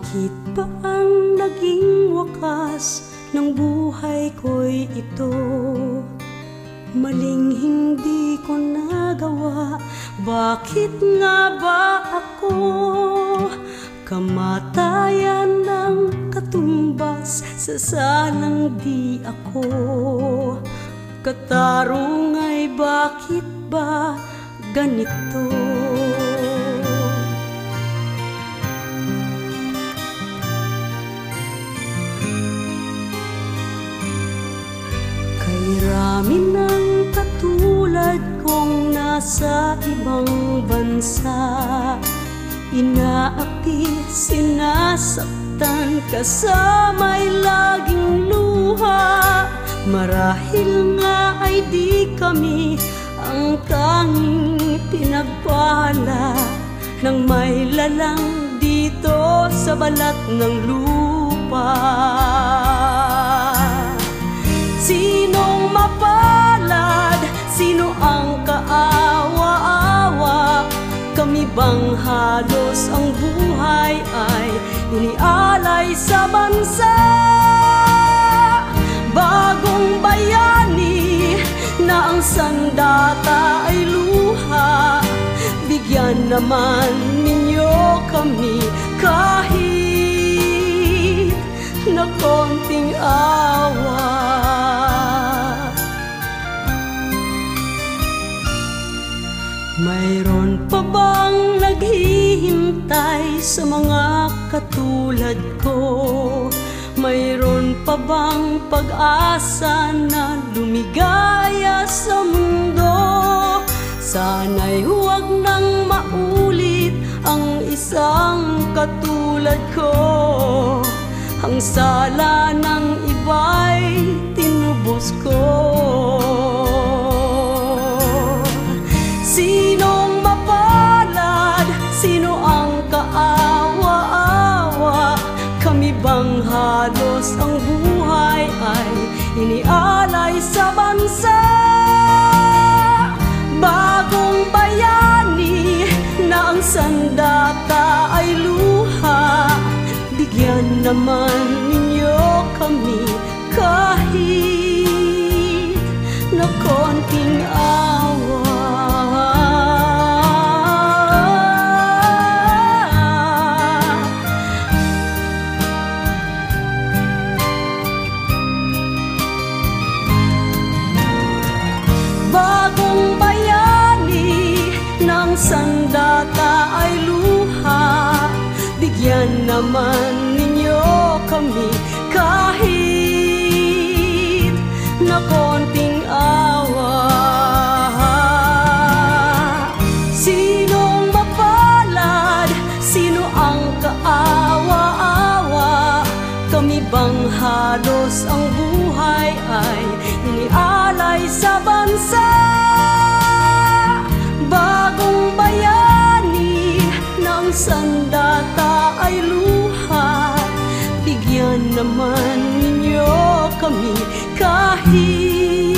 Bakit ba ang naging wakas ng buhay ko'y ito? Maling hindi ko nagawa, bakit nga ba ako? Kamatayan ng katumbas sa salang di ako. Katarong ay bakit ba ganito? Rami ng katulad kong nasa ibang bansa, inaapi, sinasaktan, kasama'y laging luha. Marahil nga ay di kami ang tanging pinagpala ng may lalang dito sa balat ng lupa. Sinong mapalad? Sino ang kaawa-awa? Kami bang halos ang buhay ay inialay sa bansa? Bagong bayani na ang sandata ay luha. Bigyan naman ninyo kami kahit na konting awa. Mayroon pa bang naghihintay sa mga katulad ko? Mayroon pa bang pag-asa na lumigaya sa mundo? Sana'y huwag nang maulit ang isang katulad ko. Ang sala ng iba'y tinubos ko. Sinong mapalad? Sino ang kaawa-awa? Kami bang halos ang buhay ay inialay sa bansa? Bagong bayani na ang sandata ay luha. Bigyan naman ninyo kami kahit na konting awa. Bagong bayani ng sandata ay luha. Bigyan naman ninyo kami kahit na konting awa. Sinong mapalad? Sino ang kaawa-awa? Kami bang halos ang buhay ay inialay sa bansa? Bagong bayani ng sandata ay luha. Bigyan naman ninyo kami kahit